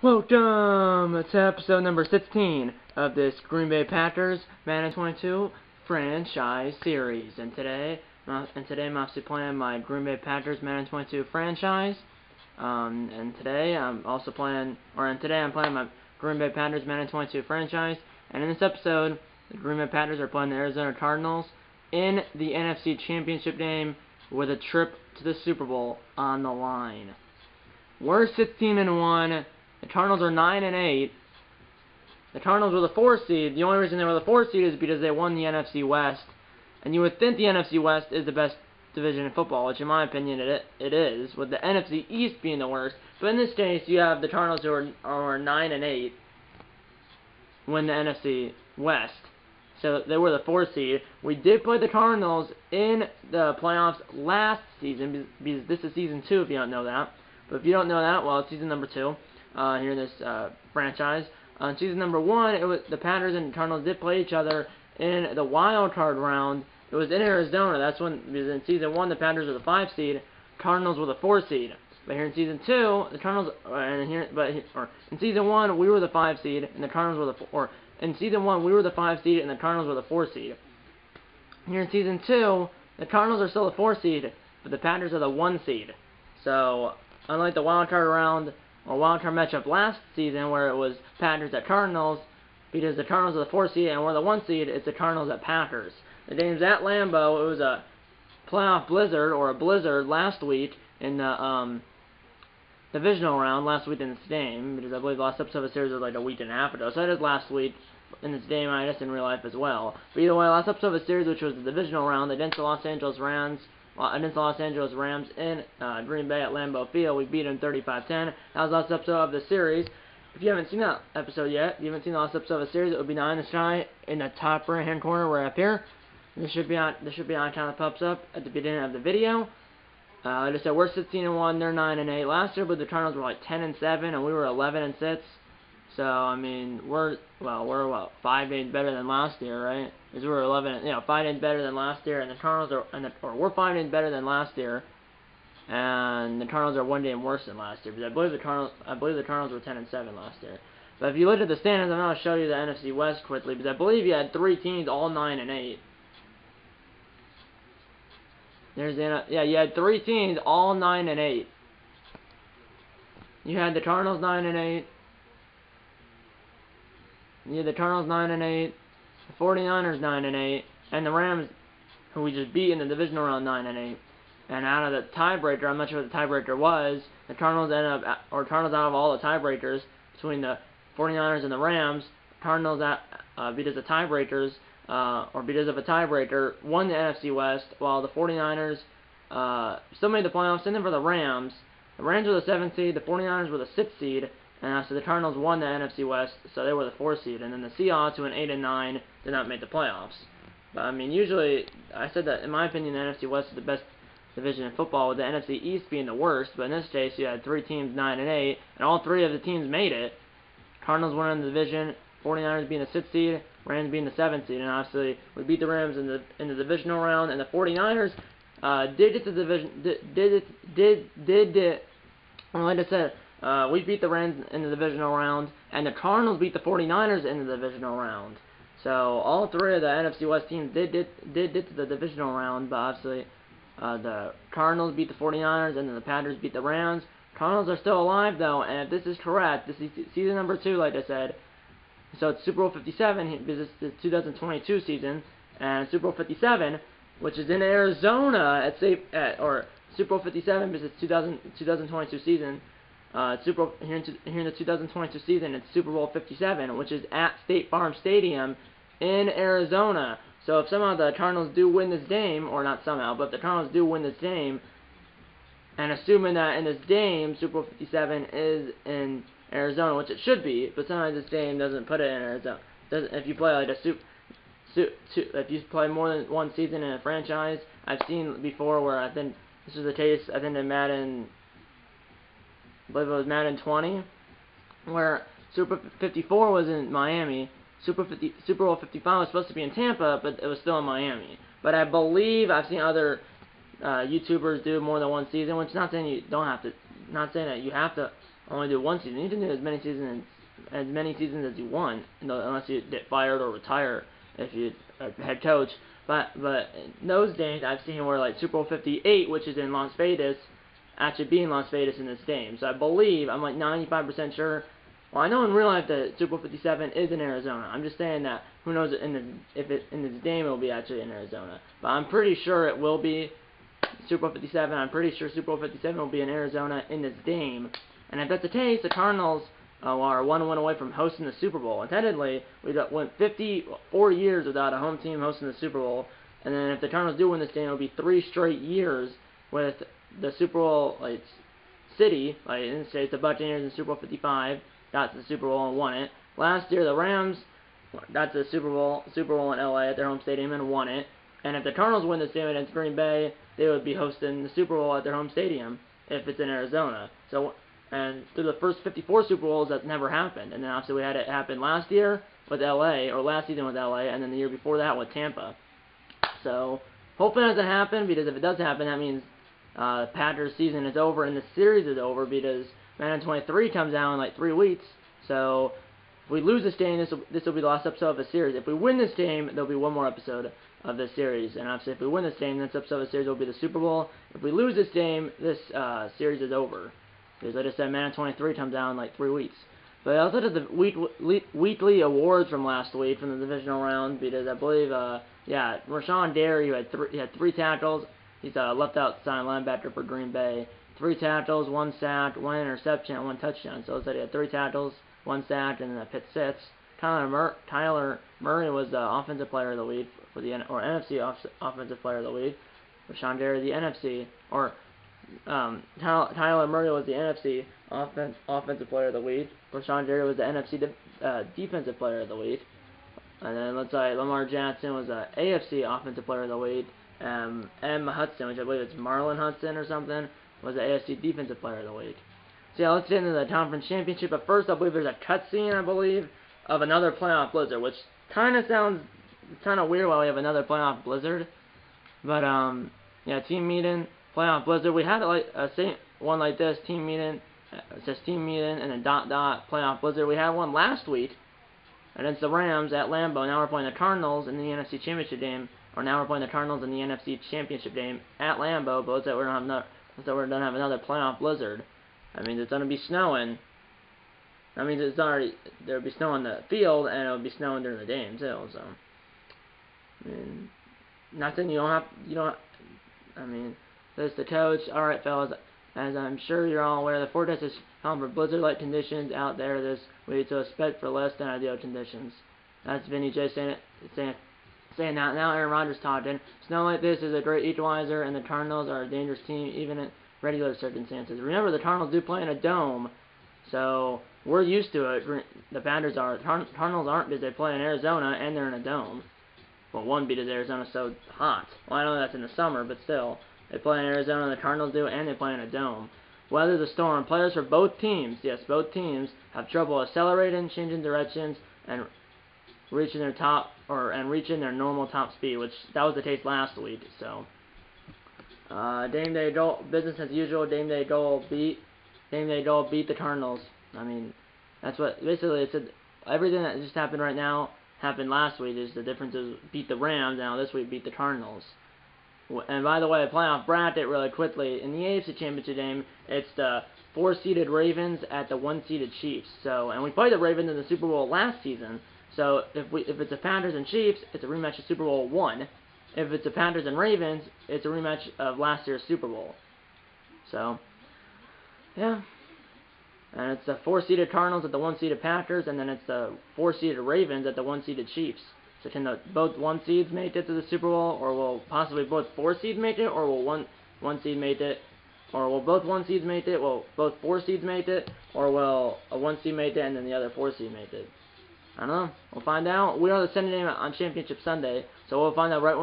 Welcome to episode number 16 of this Green Bay Packers Madden 22 franchise series. And today I'm actually playing my Green Bay Packers Madden 22 franchise. Today I'm playing my Green Bay Packers Madden 22 franchise. And in this episode, the Green Bay Packers are playing the Arizona Cardinals in the NFC Championship game with a trip to the Super Bowl on the line. We're 16-1. The Cardinals are 9-8. The Cardinals were the 4 seed. The only reason they were the 4 seed is because they won the NFC West. And you would think the NFC West is the best division in football, which in my opinion it is, with the NFC East being the worst. But in this case, you have the Cardinals who are 9-8 win the NFC West. So they were the 4 seed. We did play the Cardinals in the playoffs last season, because this is season 2 if you don't know that. But if you don't know that, well, it's season number 2. Here in this franchise. On season number 1, it was the Packers and Cardinals did play each other in the wild card round. It was in Arizona. That's when, because in season 1 the Packers were the 5 seed, Cardinals were the 4 seed. But here in season 2, the Cardinals in season 1 we were the 5 seed and the Cardinals were the in season 1 we were the 5 seed and the Cardinals were the 4 seed. Here in season 2, the Cardinals are still the 4 seed, but the Packers are the 1 seed. So unlike the wild card round or wild card matchup last season where it was Packers at Cardinals, because the Cardinals are the 4 seed and we're the 1 seed, it's the Cardinals at Packers. The game's at Lambeau. It was a playoff blizzard or a blizzard last week in the divisional round last week in this game, because I believe the last episode of the series was like a week and a half ago. So that is last week in this game, I guess in real life as well. But either way, last episode of the series, which was the divisional round against the Los Angeles Rams in Green Bay at Lambeau Field. We beat them 35-10. That was the last episode of the series. If you haven't seen that episode yet, if you haven't seen the last episode of the series, it would be Nine in the Sky in the top right hand corner right up here. This should be on icon that pops up at the beginning of the video. Like I said, we're 16-1, they're 9-8. Last year, but the Cardinals were like 10-7, and we were 11-6. So I mean, we're 5 games better than last year, right? Because we were 5 games better than last year, and the Cardinals we're 5 games better than last year, and the Cardinals are 1 game worse than last year. Because I believe the Cardinals were 10-7 last year. But if you look at the standings, I'm going to show you the NFC West quickly, because I believe you had 3 teams all 9-8. You had 3 teams all 9-8. You had the Cardinals 9-8. You had the Cardinals 9-8, the 49ers 9-8, and the Rams, who we just beat in the divisional round, 9-8. And out of the tiebreaker, I'm not sure what the tiebreaker was, the Cardinals out of all the tiebreakers between the 49ers and the Rams, Cardinals because of tiebreakers, because of a tiebreaker, won the NFC West, while the 49ers still made the playoffs. And then for the Rams were the 7th seed, the 49ers were the 6th seed, and so the Cardinals won the NFC West, so they were the 4th seed. And then the Seahawks, who went 8-9, did not make the playoffs. But I mean, usually, I said that in my opinion, the NFC West is the best division in football, with the NFC East being the worst. But in this case, you had 3 teams 9-8, and all 3 of the teams made it. Cardinals won the division, 49ers being the 6th seed, Rams being the 7th seed, and obviously we beat the Rams in the divisional round, and the 49ers did get the division. Like I said, we beat the Rams in the divisional round, and the Cardinals beat the 49ers in the divisional round. So all 3 of the NFC West teams did to the divisional round, but obviously the Cardinals beat the 49ers, and then the Packers beat the Rams. Cardinals are still alive though, and if this is correct, this is season number 2, like I said. So it's Super Bowl 57, because it's the 2022 season, and Super Bowl 57, which is in Arizona or Super Bowl 57 because it's 2022 season. Here in the 2022 season, it's Super Bowl 57, which is at State Farm Stadium in Arizona. So if somehow the Cardinals do win this game, or not somehow, but if the Cardinals do win this game, and assuming that in this game Super Bowl 57 is in Arizona, which it should be, but sometimes this game doesn't put it in Arizona. If you play like if you play more than 1 season in a franchise, I've seen before where I think this was the case. I think in Madden, I believe it was Madden 20, where Super 54 was in Miami. Super Bowl 55 was supposed to be in Tampa, but it was still in Miami. But I believe I've seen other YouTubers do more than 1 season, which is not saying you don't have to, not saying that you have to only do one season. You can do as many seasons as you want, unless you get fired or retire if you are head coach. But in those days, I've seen where like Super Bowl 58, which is in Las Vegas, actually be in Las Vegas in this game. So I believe, I'm like 95% sure. Well, I know in real life that Super Bowl 57 is in Arizona. I'm just saying that who knows if in this game it will be actually in Arizona. But I'm pretty sure it will be Super Bowl 57. I'm pretty sure Super Bowl 57 will be in Arizona in this game. And if that's the case, the Cardinals are 1 win away from hosting the Super Bowl. And technically, we went 54 years without a home team hosting the Super Bowl. And then if the Cardinals do win this game, it'll be 3 straight years with the Super Bowl city. Like in this case, the Buccaneers in Super Bowl 55 got to the Super Bowl and won it. Last year, the Rams got to the Super Bowl in LA at their home stadium and won it. And if the Cardinals win this game against Green Bay, they would be hosting the Super Bowl at their home stadium if it's in Arizona. So, and through the first 54 Super Bowls, that's never happened. And then obviously we had it happen last year with LA, or last season with LA, and then the year before that with Tampa. So, hopefully it doesn't happen, because if it does happen, that means Packers season is over and the series is over, because Madden 23 comes out in like 3 weeks. So, if we lose this game, this will be the last episode of the series. If we win this game, there'll be one more episode of this series. And obviously, if we win this game, this episode of the series will be the Super Bowl. If we lose this game, this series is over. Because like I said, Madden 23 comes out in like 3 weeks. But I also did the weekly awards from last week from the divisional round, because I believe, Rashawn Derry, who had 3 tackles. He's a left outside linebacker for Green Bay. 3 tackles, 1 sack, 1 interception, and 1 touchdown. So it said he had 3 tackles, 1 sack, and then a pick 6. Kyler Murray was the offensive player of the week for the NFC offensive player of the week. Rashawn Derry, the NFC, Tyler Murray was the NFC offensive player of the week. Rashawn Derry was the NFC defensive player of the week. And then let's say Lamar Jackson was the AFC offensive player of the week. Emma Hudson, which I believe it's Marlon Hudson or something, was the AFC defensive player of the week. So yeah, let's get into the conference championship. But first, I believe there's a cutscene, I believe, of another playoff blizzard, which kind of sounds kind of weird while we have another playoff blizzard. But yeah, team meeting, playoff blizzard. We had like one like this, team meeting. It says team meeting and then ... playoff blizzard. We had one last week against the Rams at Lambeau. Now we're playing the Cardinals in the NFC Championship game. Or now we're playing the Cardinals in the NFC Championship game at Lambeau. But let's say we're gonna have another playoff blizzard. That means it's gonna be snowing. That means there'll be snow on the field, and it'll be snowing during the game too. So, I mean, not saying I mean, there's the coach. All right, fellas. As I'm sure you're all aware, the forecast is calling for blizzard-like conditions out there this week, so expect for less than ideal conditions. That's Vinny J saying that. Now Aaron Rodgers talking. Snow like this is a great equalizer, and the Cardinals are a dangerous team even in regular circumstances. Remember, the Cardinals do play in a dome, so we're used to it. The Panthers are. Cardinals aren't, because they play in Arizona and they're in a dome. Well, one because Arizona's so hot. Well, I know that's in the summer, but still. They play in Arizona, the Cardinals do, and they play in a dome. Weather the storm. Players for both teams, yes, both teams, have trouble accelerating, changing directions, and reaching their normal top speed, which that was the case last week. So, Dame Day Dole, business as usual. Dame Day Dole beat the Cardinals. I mean, that's what basically it said. Everything that just happened right now happened last week. Is the difference is beat the Rams, now this week beat the Cardinals. And by the way, the playoff bracket really quickly, in the AFC Championship game, it's the 4-seeded Ravens at the 1-seeded Chiefs. So, and we played the Ravens in the Super Bowl last season. So, if it's the Panthers and Chiefs, it's a rematch of Super Bowl 1. If it's the Panthers and Ravens, it's a rematch of last year's Super Bowl. So, yeah. And it's the 4-seeded Cardinals at the 1-seeded Packers, and then it's the 4-seeded Ravens at the 1-seeded Chiefs. So can both 1 seeds make it to the Super Bowl, or will possibly both 4 seeds make it, or will one seed make it, or will both 1 seeds make it, will both 4 seeds make it, or will a 1 seed make it and then the other 4 seed make it? I don't know. We'll find out. We are the Sunday game on Championship Sunday, so we'll find out right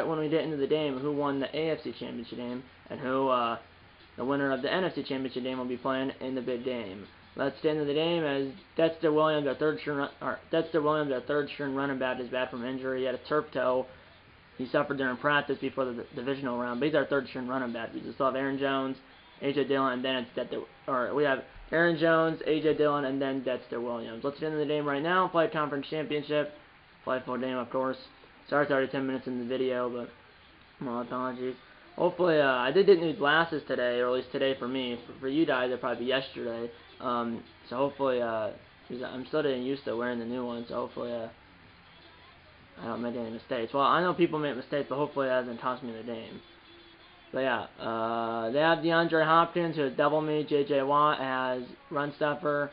when we get into the game who won the AFC Championship game and who the winner of the NFC Championship game will be playing in the big game. Let's get into the game as Dexter Williams, our third string running back, is back from injury. He had a turf toe. He suffered during practice before the divisional round, but he's our third string running back. We just still have Aaron Jones A.J. Dillon, and then it's Dexter. Or we have Aaron Jones, A.J. Dillon, and then Dexter Williams. Let's get into the game right now. Play conference championship. Play full game, of course. Sorry, it's already 10 minutes in the video, but my apologies. Hopefully, I did get new glasses today, or at least today for me. For you guys, it'll probably be yesterday. So hopefully, I'm still getting used to wearing the new ones. So hopefully, I don't make any mistakes. Well, I know people make mistakes, but hopefully it hasn't cost me the game. But yeah, they have DeAndre Hopkins, who has double me. J.J. Watt has run stuffer.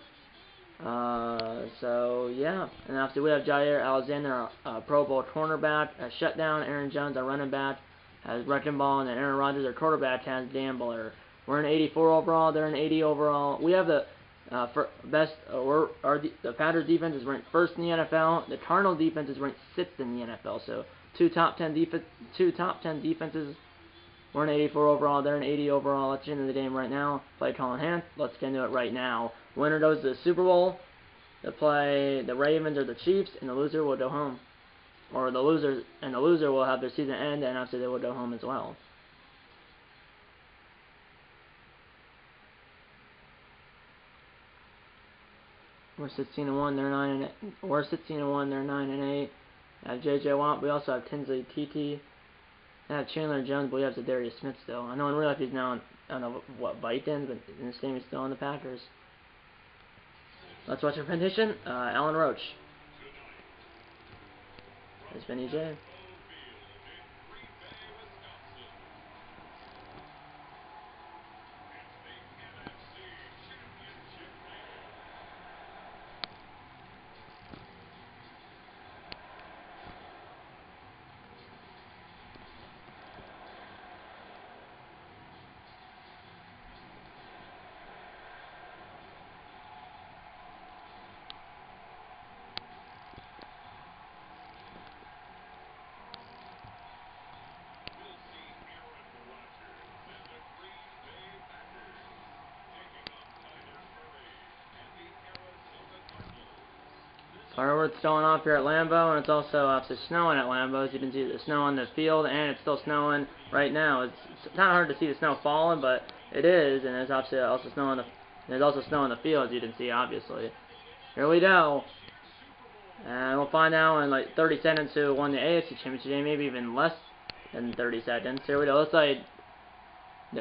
So yeah, and obviously we have Jair Alexander, a Pro Bowl cornerback, a shutdown. Aaron Jones, a running back, has wrecking ball, and then Aaron Rodgers, our quarterback, has gambler. We're in 84 overall. They're in 80 overall. We have the the Packers defense is ranked first in the NFL. The Cardinals defense is ranked sixth in the NFL. So two top 10 defenses. We're in 84 overall. They're in 80 overall. Let's get into the game right now. Play Colin Hand. Let's get into it right now. Winner goes to the Super Bowl. They play the Ravens or the Chiefs, and the loser will go home. Or the loser will have their season end, and obviously they will go home as well. We're 16-1. They're 9-8. We're 16-1. They're 9-8. I have J.J. Watt. We also have Tinsley TT. I have Chandler Jones, but we have Zadarius Smith still. I know in real life he's now on, I don't know what Vikings, but in this game he's still on the Packers. Let's watch our rendition. Alan Roach. It's been EJ. Fireworks going off here at Lambeau, and it's also obviously snowing at Lambeau. As you can see, the snow on the field, and it's still snowing right now. It's not hard to see the snow falling, but it is, and there's obviously also snow on the field, as you can see, obviously. Here we go, and we'll find out in like 30 seconds who won the AFC Championship game, maybe even less than 30 seconds. Here we go. Looks like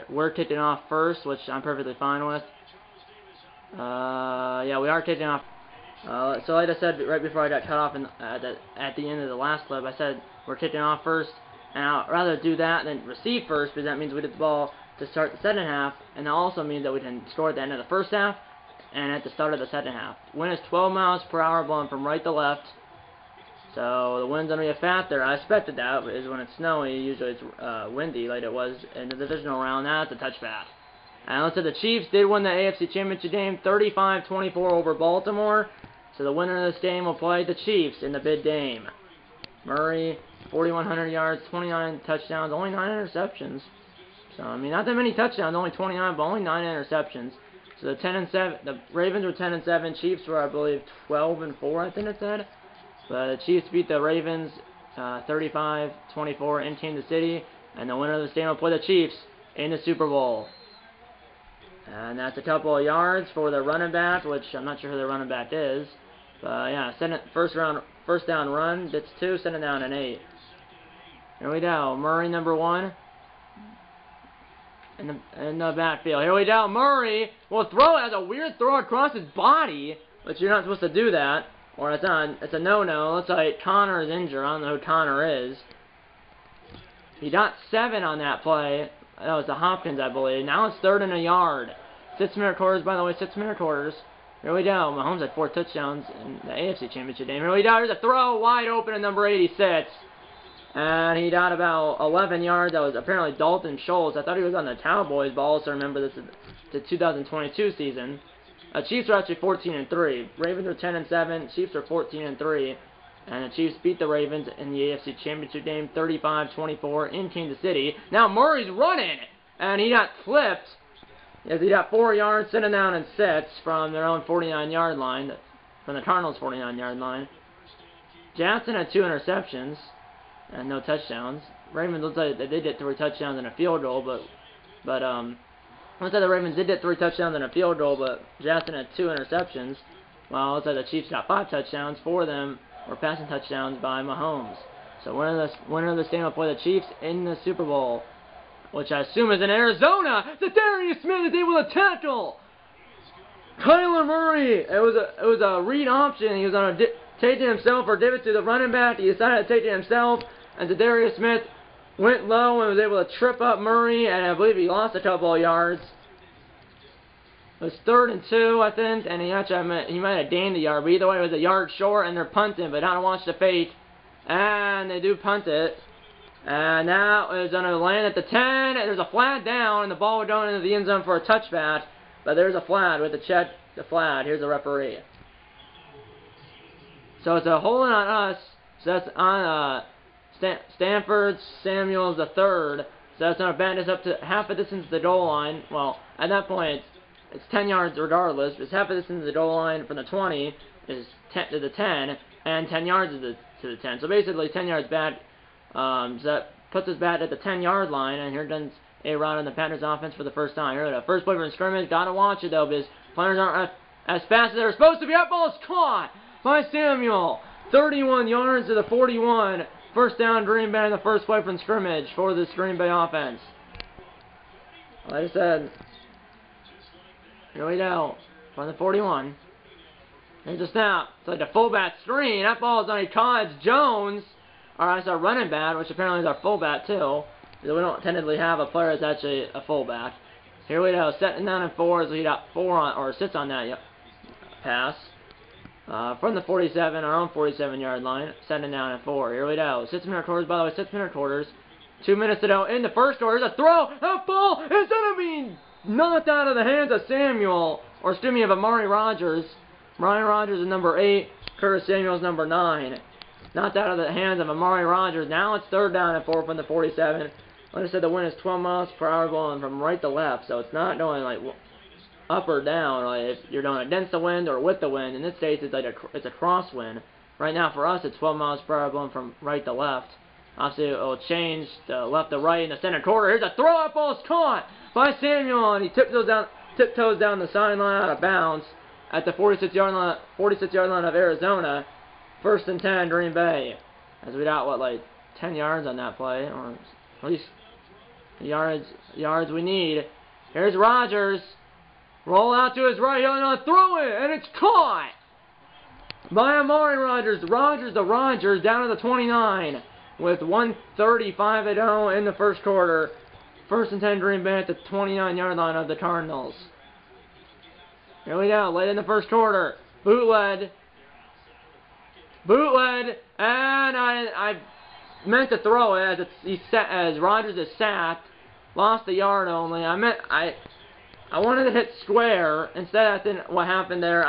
we're kicking off first, which I'm perfectly fine with. Yeah, we are kicking off. So like I said right before I got cut off at the end of the last clip, I said we're kicking off first, and I'd rather do that than receive first, because that means we get the ball to start the second half, and that also means that we can score at the end of the first half and at the start of the second half. Wind is 12 miles per hour blowing from right to left, so the wind's going to be a factor. I expected that, is when it's snowy, usually it's windy like it was in the divisional round. Now it's a touchback. And let's say the Chiefs did win the AFC Championship game 35-24 over Baltimore. So the winner of this game will play the Chiefs in the big game. Murray, 4,100 yards, 29 touchdowns, only 9 interceptions. So I mean, not that many touchdowns, only 29, but only 9 interceptions. So the 10-7, the Ravens were 10-7, Chiefs were, I believe, 12-4, I think it said. But the Chiefs beat the Ravens 35-24 in Kansas City, and the winner of this game will play the Chiefs in the Super Bowl. And that's a couple of yards for the running back, which I'm not sure who the running back is. But yeah, first down run, that's 2, second down and 8. Here we go, Murray number 1 in the backfield. Here we go, Murray will throw it as a weird throw across his body, which you're not supposed to do that, or it's a no-no. Looks like Connor is injured. I don't know who Connor is. He got 7 on that play. That was the Hopkins, I believe. Now it's 3rd and a yard. 6-minute quarters, by the way, 6-minute quarters. Here we go. Mahomes had 4 touchdowns in the AFC Championship game. Here we go. Here's a throw wide open at number 86. And he got about 11 yards. That was apparently Dalton Schultz. I thought he was on the Cowboys, but also remember this is the 2022 season. Chiefs are actually 14-3. Ravens are 10-7. Chiefs are 14-3. And the Chiefs beat the Ravens in the AFC Championship game 35-24 in Kansas City. Now Murray's running, and he got flipped. As he got 4 yards, sitting down and 6 from their own 49-yard line, from the Cardinals' 49-yard line. Jackson had 2 interceptions and no touchdowns. Ravens looks like they did get 3 touchdowns and a field goal, but Looks like the Ravens did get 3 touchdowns and a field goal, but Jackson had 2 interceptions. While looks like the Chiefs got 5 touchdowns. 4 of them were passing touchdowns by Mahomes. So winner of the stand will play the Chiefs in the Super Bowl, which I assume is in Arizona. Darius Smith is able to tackle Kyler Murray. It was a read option. He was on a take to himself or give it to the running back. He decided to take it himself, and Darius Smith went low and was able to trip up Murray, and I believe he lost a couple of yards. It was 3rd and 2, I think, and he might have gained a yard, but either way it was a yard short, and they're punting, but now watch the fake, and they do punt it. And now it's going to land at the 10, and there's a flag down, and the ball will go into the end zone for a touchback, but there's a flag with the flag. Here's the referee. So it's a holding on us, so that's on Stanford Samuels III, so that's going to bend us up to half a distance to the goal line. Well, at that point, it's 10 yards regardless. It's half a distance to the goal line from the 20 is 10 to the 10, and 10 yards to the 10. So basically 10 yards back. So that puts us back at the 10-yard line, and here comes a run on the Panthers offense for the first time. Here the first play from scrimmage. Gotta watch it though, because players aren't as fast as they're supposed to be. That ball is caught by Samuel. 31 yards to the 41. First down, Green Bay in the first play from scrimmage for this Green Bay offense. Like I said, here we go from the 41. Here's a snap. It's like the fullback screen. That ball is on a Todd Jones. Alright, it's our running back, which apparently is our fullback too. We don't technically have a player that's actually a fullback. Here we go, setting down and 4 as we got 4 on, or sits on that pass. From the 47, our own 47-yard line, setting down and 4. Here we go. 6-minute quarters, by the way, 6-minute quarters. 2 minutes to go in the first quarter. There's a throw. That ball is going to be knocked out of the hands of Samuel, or excuse me, of Amari Rodgers. Ryan Rodgers is number 8. Curtis Samuel is number 9. Knocked out of the hands of Amari Rodgers. Now it's 3rd down and 4 from the 47. Like I said, the wind is 12 miles per hour going from right to left, so it's not going like up or down, like if you're going against the wind or with the wind. In this case, it's like it's a crosswind. Right now, for us, it's 12 miles per hour blowing from right to left. Obviously, it will change to left to right in the center quarter. Here's a throw. That ball is caught by Samuel, and he tiptoes down the sideline out of bounds at the 46-yard line of Arizona. 1st and 10, Green Bay. As we got, what, like 10 yards on that play, or at least yards we need. Here's Rodgers. Roll out to his right. He'll not throw it, and it's caught by Amari Rodgers. Rodgers down to the 29 with 1:35 to go in the first quarter. 1st and 10, Green Bay at the 29-yard line of the Cardinals. Here we go, late in the first quarter. Bootleg, and I meant to throw it as Rodgers is sacked. Lost a yard only. I wanted to hit square. Instead, I think what happened there,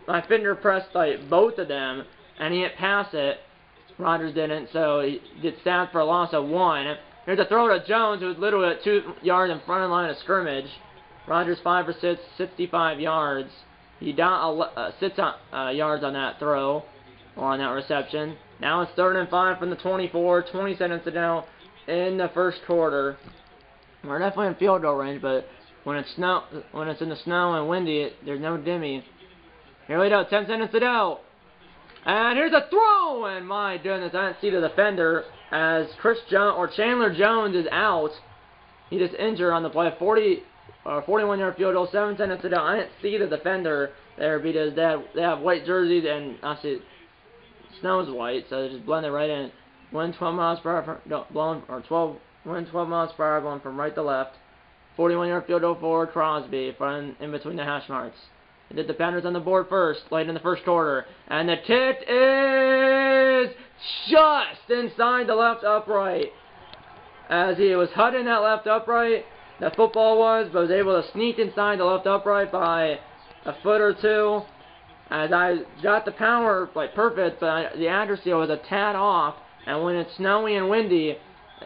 my finger pressed like both of them, and he hit past it. Rodgers didn't, so he gets sacked for a loss of 1. Here's a throw to Jones, who was literally at 2 yards in front of the line of scrimmage. Rodgers 5 for 6, 65 yards. He down 6 yards on that throw, or on that reception. Now it's 3rd and 5 from the 24, 20 seconds to go in the first quarter. We're definitely in field goal range, but when it's in the snow and windy, there's no dimmy. Here we go, 10 seconds to go. And here's a throw, and my goodness, I didn't see the defender as Chandler Jones is out. He just injured on the play. 41-yard field goal, 7 seconds to go. I didn't see the defender there because they have white jerseys, and obviously snow's white, so they just blend it right in. Wind 12 miles per hour wind 12 miles per hour blowing from right to left. 41-yard field goal for Crosby, in between the hash marks. They did the Panthers on the board first, late in the first quarter. And the kick is just inside the left upright. As he was hudding that left upright, the football was, but was able to sneak inside the left upright by a foot or 2. As I got the power like perfect, but the accuracy was a tad off. And when it's snowy and windy,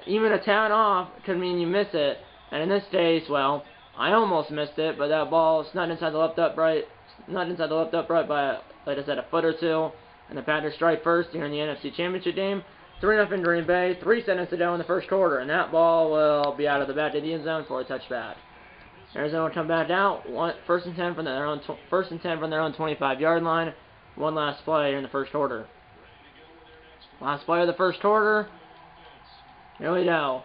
even a tad off could mean you miss it. And in this case, well, I almost missed it, but that ball snuck inside the left upright, by, like I said, a foot or 2. And the Panthers strike first here in the NFC Championship game. 3-0 Green Bay, 3 seconds to go in the first quarter, and that ball will be out of the back of the end zone for a touchback. Arizona will come back out. First and 10 from their own 25-yard line. One last play in the first quarter. Last play of the first quarter. Here we go.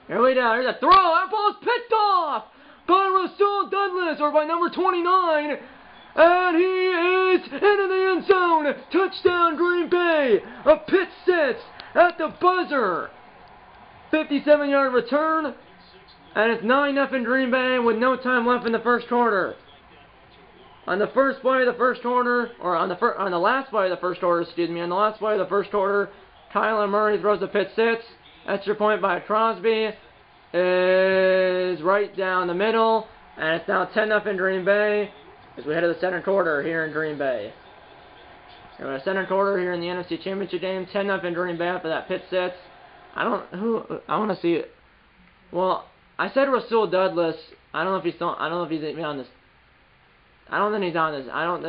Here we go. Here's a throw. That ball's picked off by Rasul Douglas, or by number 29. And he is into the end zone. Touchdown, Green Bay. A pick six at the buzzer. 57-yard return. And it's 9-0 Green Bay with no time left in the first quarter. On the first play of the first quarter, or on the last play of the first quarter, on the last play of the first quarter, Kyler Murray throws a pick six. Extra point by Crosby is right down the middle, and it's now 10-0 Green Bay as we head to the second quarter here in Green Bay. We're in the second quarter here in the NFC Championship game. 10-0 Green Bay after that pick six. I want to see it. Well, I said Rasul Douglas. I don't know if he's still. I don't know if he's even on this. I don't think he's on this. I don't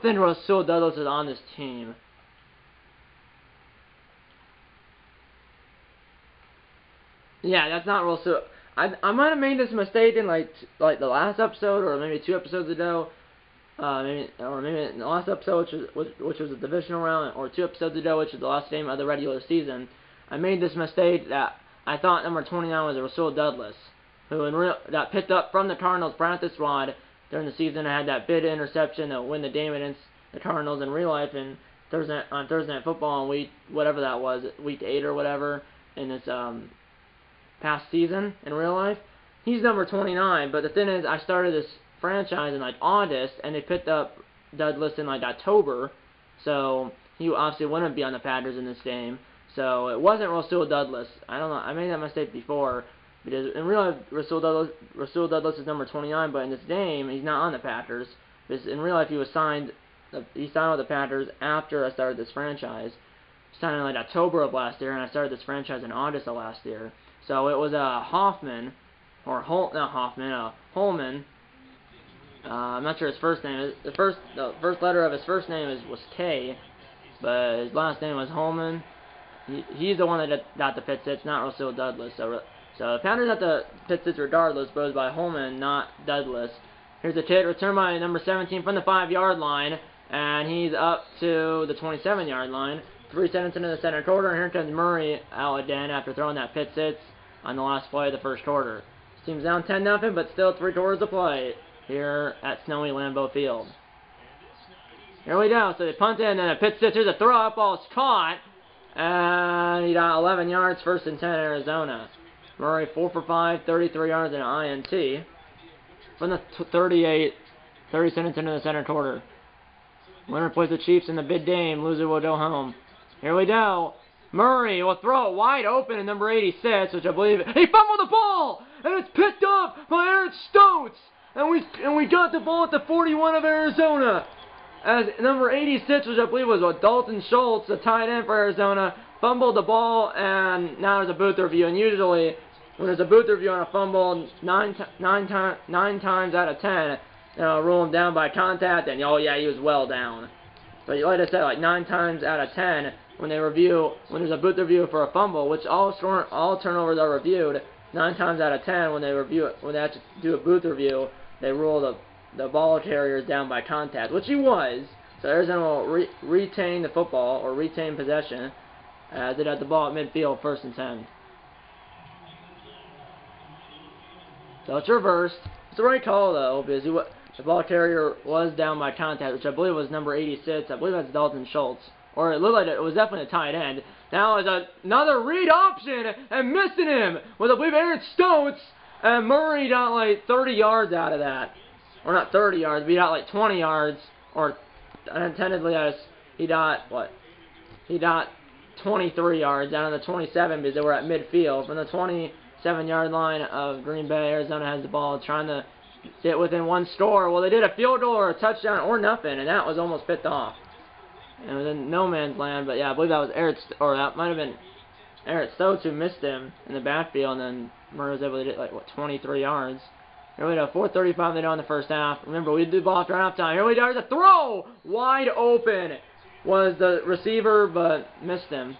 think Rasul Douglas is on this team. Yeah, that's not Rasul. I might have made this mistake in like the last episode, or maybe 2 episodes ago. Maybe in the last episode, which was a divisional round, or 2 episodes ago, which was the last game of the regular season. I made this mistake that I thought number 29 was Rasul Douglas, who got picked up from the Cardinals practice squad during the season and had that big interception to win the game against the Cardinals in real life on Thursday Night Football in week 8 or whatever in this past season in real life. He's number 29, but the thing is, I started this franchise in like August, and they picked up Douglas in like October, so he obviously wouldn't be on the Packers in this game. So it wasn't Rasul Douglas. I don't know. I made that mistake before, because in real life Rasul Douglas is number 29, but in this game he's not on the Packers. Because in real life he signed with the Packers after I started this franchise. He signed in like October of last year, and I started this franchise in August of last year. So it was Holman. I'm not sure his first name. The first letter of his first name was K, but his last name was Holman. He's the one that got the pick six, not Rasul Douglas. So the Packers got the pick six regardless, but it was by Holman, not Douglas. Here's a kick, return by number 17 from the 5-yard line, and he's up to the 27-yard line. 3 seconds into the second quarter, and here comes Murray out again after throwing that pick six on the last play of the first quarter. Team's down 10-0, but still 3 quarters to play here at snowy Lambeau Field. Here we go. So they punt in, and then a pick six. Here's a throw. Up ball's caught, and he got 11 yards. First and 10, Arizona. Murray 4 for 5, 33 yards and an INT from the 30 seconds into the second quarter. Winner plays the Chiefs in the big game. Loser will go home. Here we go. Murray will throw it wide open in number 86, which I believe he fumbled the ball, and it's picked up by Aaron Stotts, and we got the ball at the 41 of Arizona, as number 86, which I believe was Dalton Schultz, the tight end for Arizona, fumbled the ball, and now there's a booth review. And usually when there's a booth review on a fumble, nine times out of 10, rule him down by contact, and oh yeah, he was well down. But like I said, like 9 times out of 10. When there's a booth review for a fumble, which all turnovers are reviewed, 9 times out of 10 when they have to do a booth review, they rule the ball carriers down by contact, which he was. So Arizona will retain the football, or retain possession, as they got the ball at midfield, 1st and 10. So it's reversed. It's the right call though, because the ball carrier was down by contact, which I believe was number 86. I believe that's Dalton Schultz. Or it looked like it was definitely a tight end. Now it's another read option, and missing him with, I believe, Aaron Stotts. And Murray got like 30 yards out of that. Or not 30 yards, but he got like 20 yards. Or unintendedly, he got 23 yards down to the 27 because they were at midfield. From the 27-yard line of Green Bay, Arizona has the ball, trying to get within 1 score. Well, they did a field goal or a touchdown or nothing, and that was almost picked off. It was in no man's land, but yeah, I believe that was that might have been Aaron Stotts who missed him in the backfield, and then Murray was able to get, 23 yards. Here we go, 4:35 they go in the first half. Remember, we did the ball after halftime. Here we go, there's a throw! Wide open was the receiver, but missed him.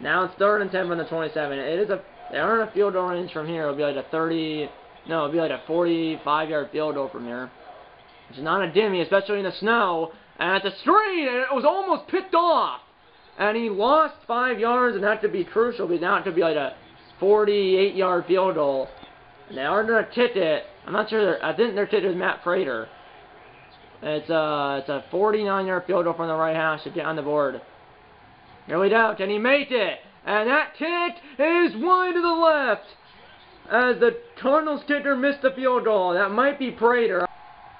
Now it's 3rd and 10 from the 27. They are in a field goal range from here. It'll be like it'll be like a 45-yard field goal from here. Which is not a dimmy, especially in the snow. And it's a screen, and it was almost picked off. And he lost 5 yards, and that could be crucial, because now it could be like a 48-yard field goal. And they are going to kick it. I'm not sure. I think their kicker is Matt Prater. It's a 49-yard field goal from the right hash to get on the board. Here we go. Can he make it? And that kick is wide to the left. As the Cardinals kicker missed the field goal. That might be Prater.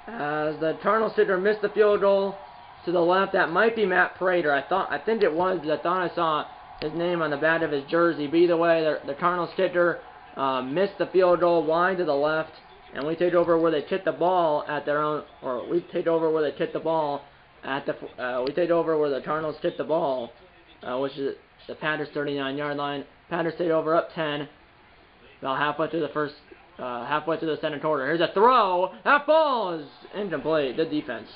As the Cardinals kicker missed the field goal to the left, that might be Matt Prater. I think it was, because I thought I saw his name on the back of his jersey. But either way, the Cardinals kicker missed the field goal wide to the left, and we take over where they kicked the ball at their own, or we take over where they kicked the ball at the, we take over where the Cardinals kicked the ball, which is the Panthers' 39-yard line. Panthers take over up 10, about halfway through the first. Halfway through the second quarter. Here's a throw. That ball is incomplete. Good defense.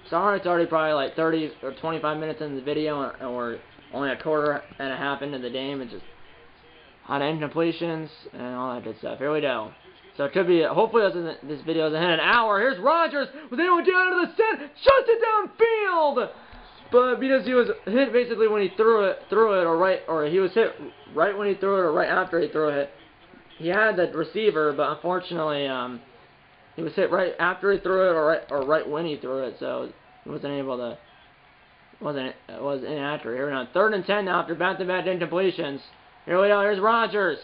Sorry, it's already probably like 30 or 25 minutes into the video, and we're only a quarter and a half into the game. It's just a lot of incompletions and all that good stuff. Here we go. So it could be, hopefully this video doesn't hit an hour. Here's Rodgers. Was able to get out of the set. Shuts it downfield. But because he was hit basically when he threw it, or he was hit right when he threw it, or right after he threw it. He had the receiver, but unfortunately, he was hit right after he threw it, or right when he threw it, so he wasn't able to. Was inaccurate. Here we go. 3rd and 10 now after back-to-back incompletions. Here we go. Here's Rodgers.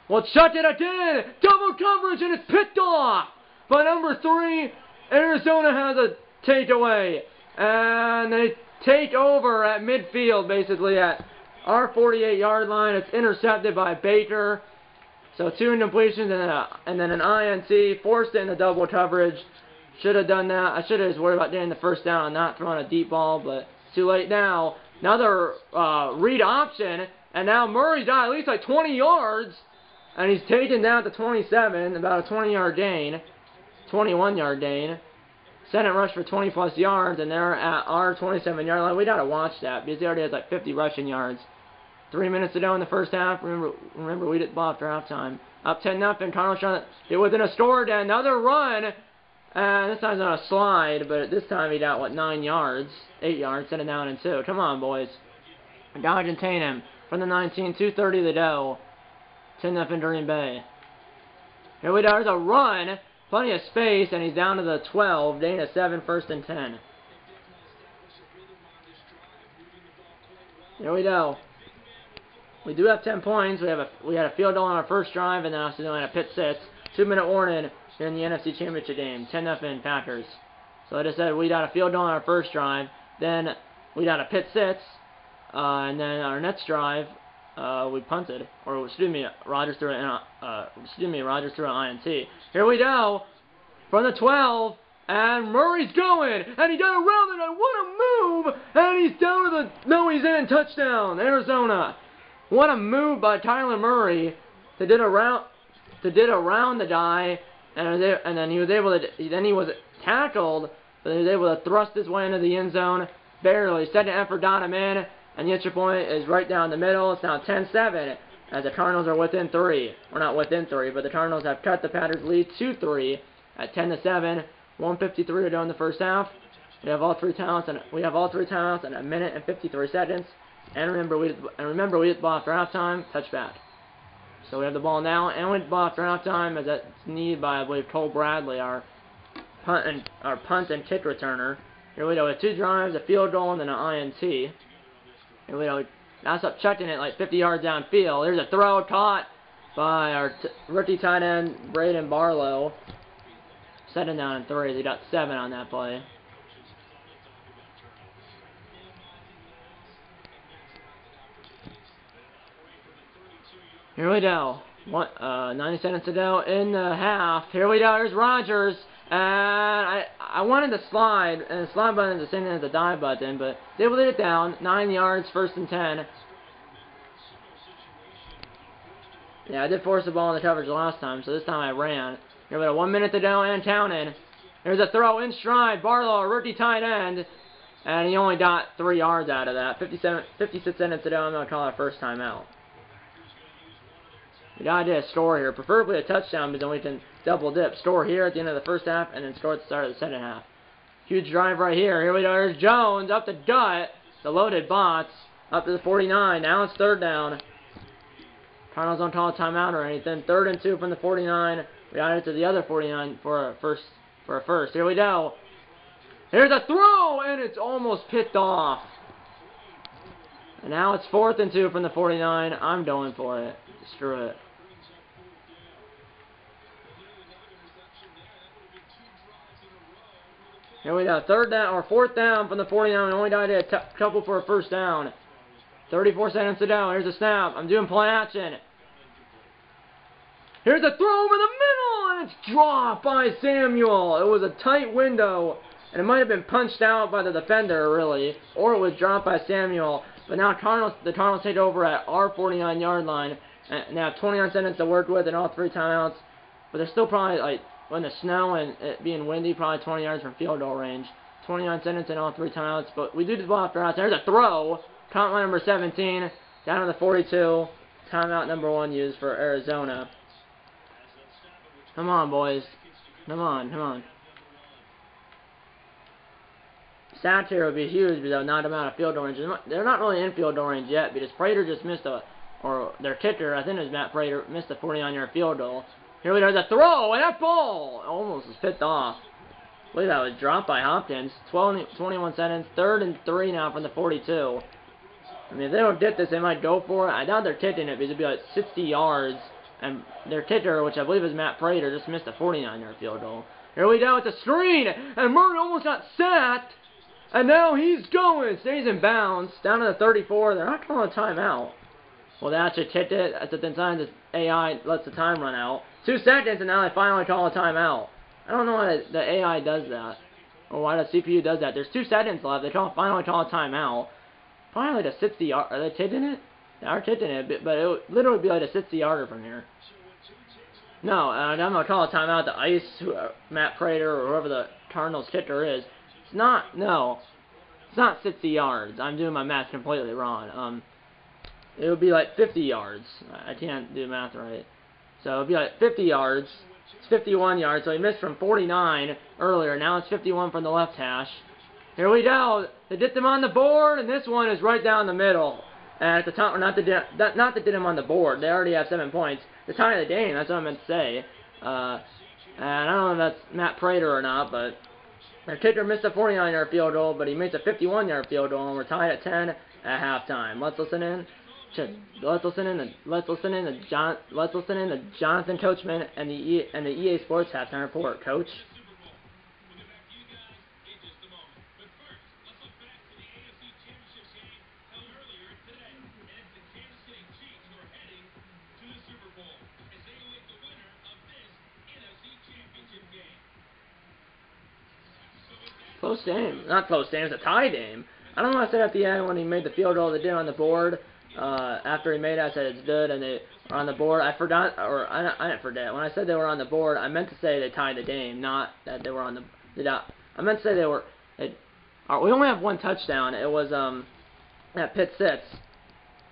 Well, chuck it again. Double coverage, and it's picked off by number 3. Arizona has a takeaway, and they take over at midfield, basically at our 48-yard line. It's intercepted by Baker. So 2 incompletions and then an INT, forced in the double coverage. Should have done that. I should have just worried about getting the first down and not throwing a deep ball, but too late now. Another read option, and now Murray's got at least like 20 yards, and he's taken down to 27, about a 20-yard gain, 21-yard gain. Second rush for 20-plus yards, and they're at our 27-yard line. We got to watch that because he already has like 50 rushing yards. 3 minutes to go in the first half. Remember we did ball after halftime. Up 10-0. Cardinals trying to get within a score again. Another run. And this time's on a slide, but this time he got, what, 9 yards? 8 yards, set it down in 2. Come on, boys. Dodge and contain him. From the 19, 2:30 to go. 10-0 Green Bay. Here we go. There's a run. Plenty of space, and he's down to the 12. Gain of 7, 1st and 10. Here we go. We do have 10 points. We had a field goal on our first drive, and then also doing a pit 6. 2-minute warning here in the NFC Championship game. 10-0 Packers. So like I said, we got a field goal on our first drive. Then we got a pit 6, and then our next drive we punted, or excuse me, Rodgers threw an INT. Here we go from the 12. And Murray's going, and he got around it, and what a move! And he's down to the, no, he's in, touchdown, Arizona. What a move by Kyler Murray to get around the guy, and then he was able to, then he was tackled, but he was able to thrust his way into the end zone, barely. Second effort got him in, and the extra point is right down the middle. It's now 10-7, as the Cardinals are within 3. We're not within 3, but the Cardinals have cut the Panthers' lead to 3 at 10-7. 1:53 to go in the first half. We have all three timeouts, and a minute and 53 seconds. And remember, we hit the ball after halftime. Touchback. So we have the ball now, and we hit the ball after halftime, as that's needed by, I believe, Cole Bradley, our punt and kick returner. Here we go with 2 drives, a field goal, and then an INT. Here we go. That's up chucking it like 50 yards downfield. There's a throw caught by our rookie tight end, Braden Barlow. 7 down and 3. They got 7 on that play. Here we go. 90 seconds to go in the half. Here we go. Here's Rodgers. And I wanted to slide, and the slide button is the same thing as the dive button, but they will lead it down. 9 yards, 1st and 10. Yeah, I did force the ball in the coverage last time, so this time I ran. Here we go, 1 minute to go and counting. There's a throw in stride. Barlow, a rookie tight end. And he only got 3 yards out of that. 56 seconds to go. I'm going to call it a first time out. We got to do a score here. Preferably a touchdown because then we can double dip. Score here at the end of the first half and then score at the start of the second half. Huge drive right here. Here we go. There's Jones up the gut. The loaded bots. Up to the 49. Now it's third down. Cardinals don't call a timeout or anything. 3rd and 2 from the 49. We got it to the other 49 for a first. Here we go. Here's a throw, and it's almost picked off. And now it's 4th and 2 from the 49. I'm going for it. Screw it. Here we go. 4th down from the 49. We only got a couple for a first down. 34 seconds to go. Here's a snap. I'm doing play action. Here's a throw over the middle, and it's dropped by Samuel. It was a tight window, and it might have been punched out by the defender, really, or it was dropped by Samuel. But now the Cardinals take over at our 49-yard line, and they have 29 seconds to work with and all 3 timeouts. But they're still probably, like, when the snow and it being windy, probably 20 yards from field goal range. 29 seconds and all 3 timeouts. But we do the ball after out. There's a throw. Count line number 17, down to the 42. Timeout number 1 used for Arizona. Come on, boys. Come on. Stats here would be huge because they'll knock them out of field goal range. They're not really in field goal range yet because Prater just missed or their kicker, I think it was Matt Prater, missed a 49-yard field goal. Here we go, there's a throw, and that ball almost was picked off. I believe that was dropped by Hopkins. 21 seconds, 3rd and 3 now from the 42. I mean, if they don't get this, they might go for it. I doubt they're kicking it because it'd be like 60 yards. And their kicker, which I believe is Matt Prater, just missed a 49-yard field goal. Here we go, it's a screen, and Murray almost got sacked. And now he's going, stays in bounds, down to the 34. They're not calling a timeout. Well, they actually kicked it. That's the time the AI lets the time run out. 2 seconds, and now they finally call a timeout. I don't know why the AI does that, or why the CPU does that. There's 2 seconds left. They finally call a timeout. Probably like a 60-yard. Are they kicking it? They are kicking it, but it would literally be like a 60-yarder from here. No, I'm going to call a timeout to ice Matt Prater or whoever the Cardinals kicker is. It's not 60 yards. I'm doing my math completely wrong. It would be like 50 yards. I can't do math right. So it would be like 50 yards. It's 51 yards, so he missed from 49 earlier. Now it's 51 from the left hash. Here we go. They get them on the board, and this one is right down the middle. And at the time, not to get them on the board. They already have 7 points. The tie of the game, that's what I meant to say. And I don't know if that's Matt Prater or not, but their kicker missed a 49-yard field goal, but he makes a 51-yard field goal, and we're tied at 10 at halftime. Let's listen in to Jonathan Coachman and the EA Sports halftime report. Coach. Close game. Not close game, it's a tie game. I don't know what I said at the end when he made the field goal they did on the board. After he made it, I said it's good and they were on the board. I forgot, or I didn't forget. When I said they were on the board, I meant to say they tied the game, not that they were on the... I meant to say they were... we only have 1 touchdown. It was at Pitt 6.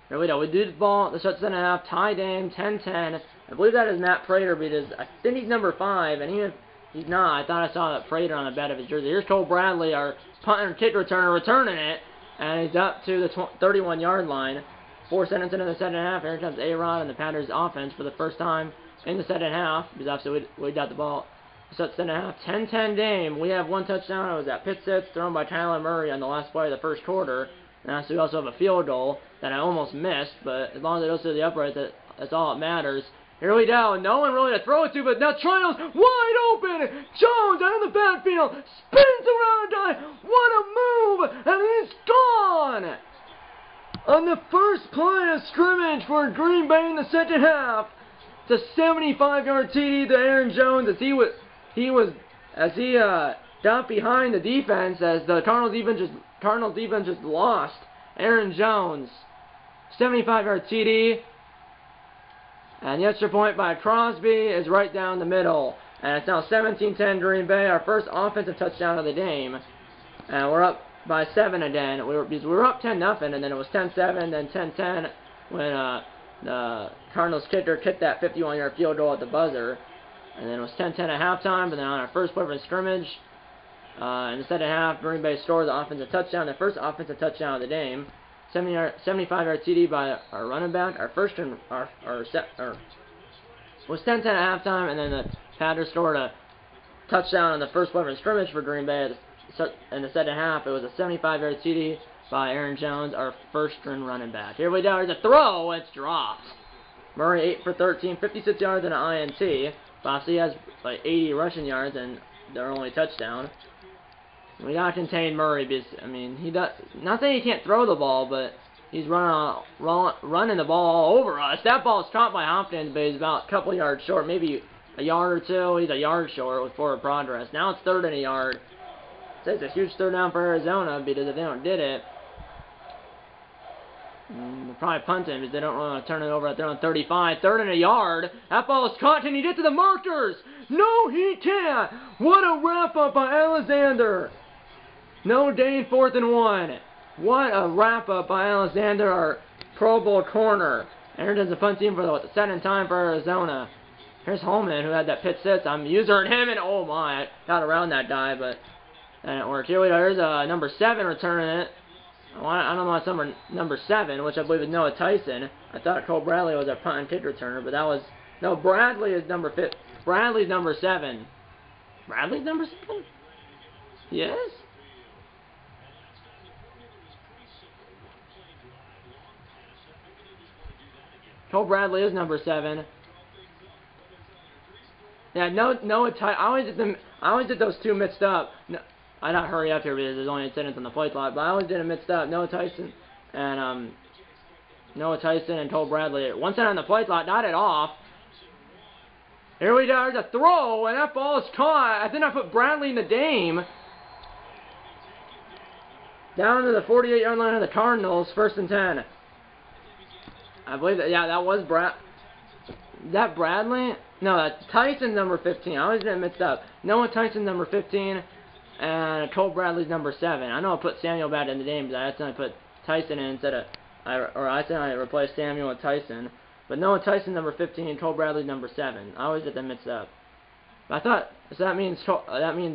Here we go. We do the ball, the shut 7.5, tie game, 10-10. I believe that is Matt Prater because I think he's number 5, and even if he's not, I thought I saw that Prater on the back of his jersey. Here's Cole Bradley, our punt and kick returner, returning it, and he's up to the 31-yard line. 4 seconds into the second half. Here comes A-Rod and the Panthers offense for the first time in the second half, because obviously we got the ball. So it's second half, 10-10 game. We have 1 touchdown. It was at Pitt 6, thrown by Tyler Murray on the last play of the first quarter. And so we also have a field goal that I almost missed, but as long as it goes to the upright, that's all that matters. Here we go. No one really to throw it to, but now Trials wide open. Jones out in the backfield. Spins around a guy. What a move. And he's gone. On the first play of scrimmage for Green Bay in the second half. It's a 75-yard TD to Aaron Jones as he got behind the defense as the Cardinals defense just lost. Aaron Jones. 75-yard TD. And the extra point by Crosby is right down the middle. And it's now 17-10 Green Bay, our first offensive touchdown of the game. And we're up by 7 again. We were up 10-0, and then it was 10-7, then 10-10 when the Cardinals kicker kicked that 51-yard field goal at the buzzer. And then it was 10-10 at halftime, but then on our first play from scrimmage, in the second half, Green Bay scored the offensive touchdown, the first offensive touchdown of the game. 75-yard TD by our running back. Our first was 10-10 at halftime, and then the Packers scored a touchdown on the first play from scrimmage for Green Bay. In the second half, it was a 75-yard TD by Aaron Jones, our first-string running back. Here we go. Here's a throw. It's dropped. Murray 8 for 13, 56 yards and an INT. Bossy has like 80 rushing yards and their only touchdown. We gotta contain Murray because, I mean, he does. Not saying he can't throw the ball, but he's running the ball all over us. That ball is caught by Hopkins, but he's about a couple yards short, maybe a yard or two. He's a yard short with forward progress. Now it's 3rd and a yard. It's a huge 3rd down for Arizona because if they don't get it, they'll probably punt him because they don't want to turn it over at their own 35. 3rd and a yard. That ball is caught. Can he get to the markers? No, he can't. What a wrap-up by Alexander. No gain, 4th and 1. What a wrap-up by Alexander, our Pro Bowl corner. Aaron does a punt team for the 2nd time for Arizona. Here's Holman, who had that pitch sits. I'm using him, and oh my, I got around that guy, but that didn't work. Here we go. Here's number 7 returning it. I don't know what's number 7, which I believe is Noah Tyson. I thought Cole Bradley was our punt and kick returner, but that was... No, Bradley is number 5. Bradley's number 7. Bradley's number 7? He is? Cole Bradley is number 7. Yeah, Noah Tyson. I always did those two mixed up. No, I not hurry up here because there's only a sentence on the play clock, but I always did it mixed up. Noah Tyson and Cole Bradley. One sentence on the play clock, got it off. Here we go. There's a throw, and that ball is caught. I think I put Bradley in the game. Down to the 48-yard line of the Cardinals, 1st and 10. I believe that. Yeah, that was that Bradley? No, that's Tyson number 15. I always get it mixed up. Noah Tyson number 15. And Cole Bradley's number 7. I know I put Samuel back in the game, but I accidentally put Tyson in instead of... I accidentally replaced Samuel with Tyson. But Noah Tyson number 15 and Cole Bradley's number 7. I always get them mixed up. But I thought... So that means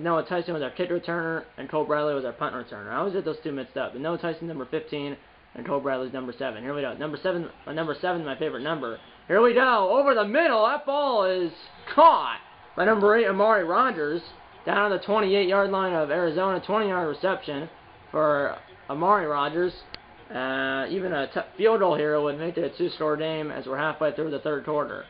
Noah Tyson was our kick returner and Cole Bradley was our punt returner. I always get those two mixed up. But Noah Tyson number 15 and Cole Bradley's number 7. Here we go. Number 7 is my favorite number. Here we go. Over the middle. That ball is caught by number 8, Amari Rogers. Down on the 28-yard line of Arizona, 20-yard reception for Amari Rogers. Even a field goal here would make it a 2-score game as we're halfway through the 3rd quarter.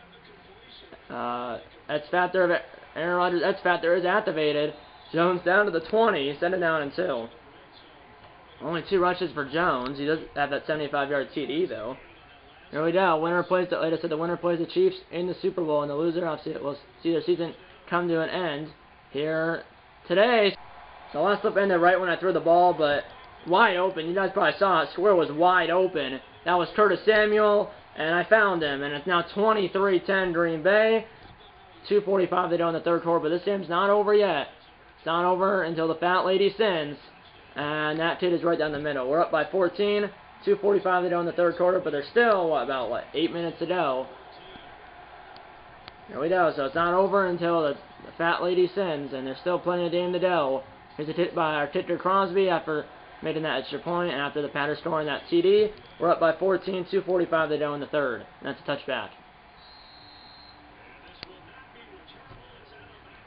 X Factor of Aaron Rodgers' X Factor is activated. Jones down to the 20, send it down in 2. Only 2 rushes for Jones. He does have that 75-yard TD though. Here we go. Winner plays the, like I said, the winner plays the Chiefs in the Super Bowl, and the loser obviously will see their season come to an end here today. The last slip ended right when I threw the ball, but wide open. You guys probably saw it. Square was wide open. That was Curtis Samuel, and I found him. And it's now 23-10 Green Bay. 2:45 to go in the 3rd quarter, but this game's not over yet. It's not over until the fat lady sins. And that kid is right down the middle. We're up by 14. 2:45 to go in the 3rd quarter, but there's still, about 8 minutes to go. There we go. So it's not over until the fat lady sins, and there's still plenty of game to go. Here's a hit by our kicker Crosby after making that extra point, and after the Packers scoring that TD, we're up by 14, 2:45 to go in the 3rd. And that's a touchback.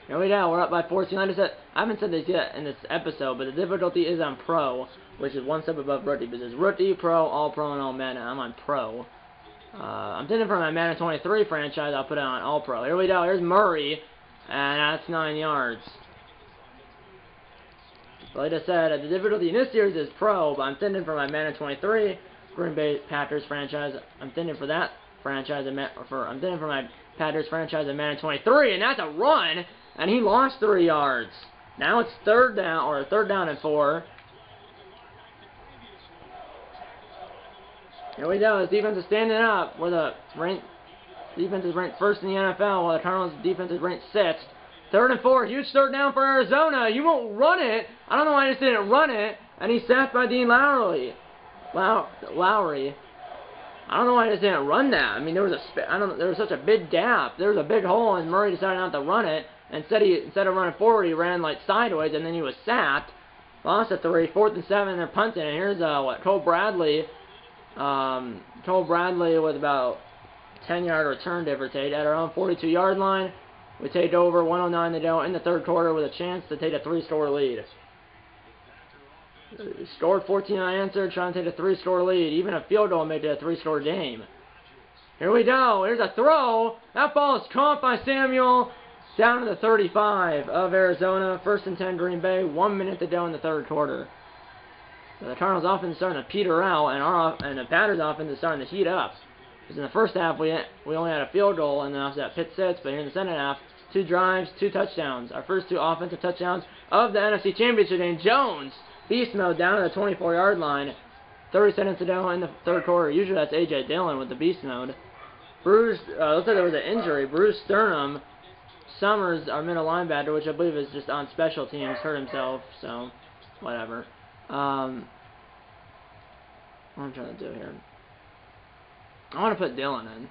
Here we go, we're up by 14. Like I said, I haven't said this yet in this episode, but the difficulty is on Pro, which is one step above Rookie, because it's Rookie, Pro, All-Pro, and All-Madden. I'm on Pro. I'm thinking for my Madden 23 franchise, I'll put it on All-Pro. Here we go, here's Murray, and that's 9 yards. But like I said, the difficulty in this series is Pro, but I'm thinking for my Madden 23 Green Bay Packers franchise, I'm thinking for that franchise, I'm thinking for my Packers franchise in Madden 23, and that's a run, and he lost 3 yards. Now it's 3rd down, or 3rd down and 4. Here we go. His defense is standing up. Where the defense is ranked 1st in the NFL, while the Cardinals' defense is ranked 6th. 3rd and 4. Huge 3rd down for Arizona. You won't run it. I don't know why I just didn't run it. and he's sacked by Dean Lowry. Lowry. I don't know why he just didn't run that. I mean, there was there was such a big gap. There was a big hole, and Murray decided not to run it. Instead of running forward, he ran like sideways, and then he was sacked. Lost a 3, 4th and 7. They're punting, and here's Cole Bradley. Cole Bradley with about 10-yard return, give or take, at our own 42-yard line. We take over 109 to go in the third quarter with a chance to take a 3-score lead. We scored 14 unanswered, trying to take a 3-score lead. Even a field goal made it a 3-score game. Here we go. Here's a throw. That ball is caught by Samuel down to the 35 of Arizona. 1st and 10 Green Bay. 1 minute to go in the third quarter. So the Cardinals offense is starting to peter out, and the Packers offense is starting to heat up. Because in the first half, we only had a field goal, and then after that, Pitt sits. But here in the second half, 2 drives, 2 touchdowns. Our first 2 offensive touchdowns of the NFC Championship game. Jones, beast mode, down to the 24-yard line. 30 seconds to go in the third quarter. Usually that's A.J. Dillon with the beast mode. Looks like there was an injury. Bruce Sternum, Summers, our middle linebacker, which I believe is just on special teams, hurt himself. So, whatever. What am I trying to do here? I want to put Dillon in.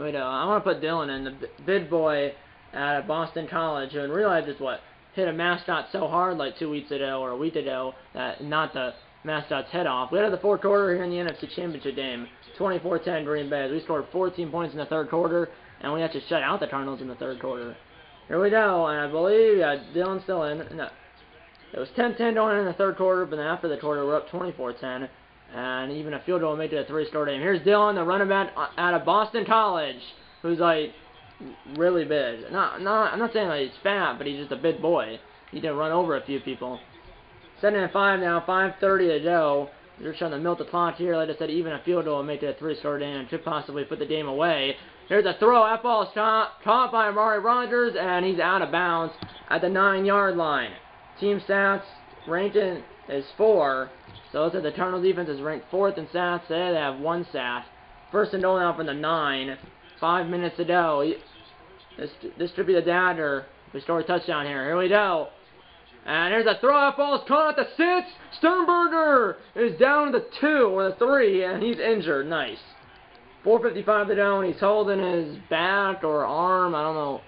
Wait, I want to put Dillon in, the big boy at Boston College, who in real life just hit a mascot so hard like 2 weeks ago or a week ago that knocked the mascot's head off. We had the fourth quarter here in the NFC Championship game. 24-10 Green Bay. We scored 14 points in the third quarter, and we actually shut out the Cardinals in the third quarter. Here we go, and I believe, yeah, Dillon's still in. No, it was 10-10 going in the third quarter, but then after the quarter, we're up 24-10. And even a field goal made it a 3-score game. Here's Dillon, the running back out of Boston College, who's like really big. I'm not saying like he's fat, but he's just a big boy. He did run over a few people. 7 and 5 now, 5:30 to go. They're trying to milk the clock here. Like I said, even a field goal will make it a 3-score game and could possibly put the game away. There's a throw. That ball is caught by Amari Rogers, and he's out of bounds at the 9-yard line. Team stats ranking is 4. So let's say the Cardinals defense is ranked 4th in stats. Today they have 1 sack. 1st and goal now from the 9. 5 minutes to go. This should be the dagger. We score a touchdown here. Here we go. And there's a throw. That ball is caught at the 6. Sternberger is down to the 2 or the 3, and he's injured. Nice. 4:55 to go, and he's holding his back or arm. I don't know.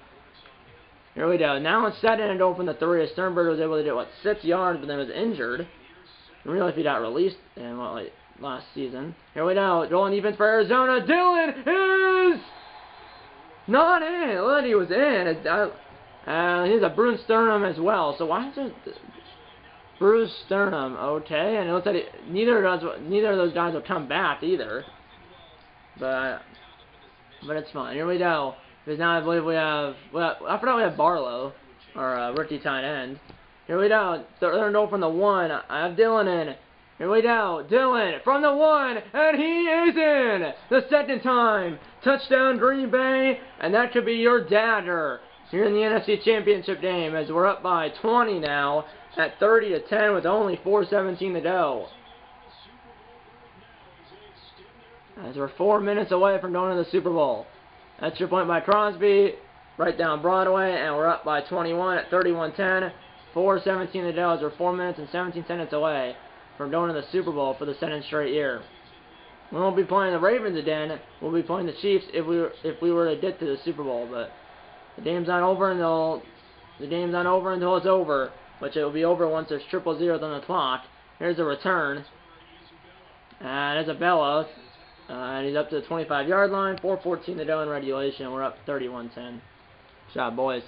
Here we go. Now it's 2nd and goal from the 3. Sternberger was able to do, 6 yards, but then was injured. I really if he got released in last season. Here we go. Goal on defense for Arizona. Dillon is not in. It looked like he was in. He's a Bruce Sternum as well. So why is it Bruce Sternum? Okay, and it looks like neither of those guys will come back either. But it's fine. Here we go. Because now I believe we have. Well, I forgot we have Barlow, our rookie tight end. Here we go. Third and goal from the 1. I have Dillon in. Here we go. Dillon from the 1, and he is in the 2nd time. Touchdown Green Bay, and that could be your dagger here in the NFC Championship game as we're up by 20 now at 30-10 with only 4:17 to go. As we're 4 minutes away from going to the Super Bowl. That's your point by Crosby, right down Broadway, and we're up by 21 at 31-10. 4:17 to go as we're 4 minutes and 17 seconds away from going to the Super Bowl for the 2nd straight year. We won't be playing the Ravens again. We'll be playing the Chiefs if we were to get to the Super Bowl. But the game's not over until it's over, which it will be over once there's 000 on the clock. Here's a return, and Isabella, and he's up to the 25-yard line. 4:14 to go in regulation. We're up 31-10. Good job, boys.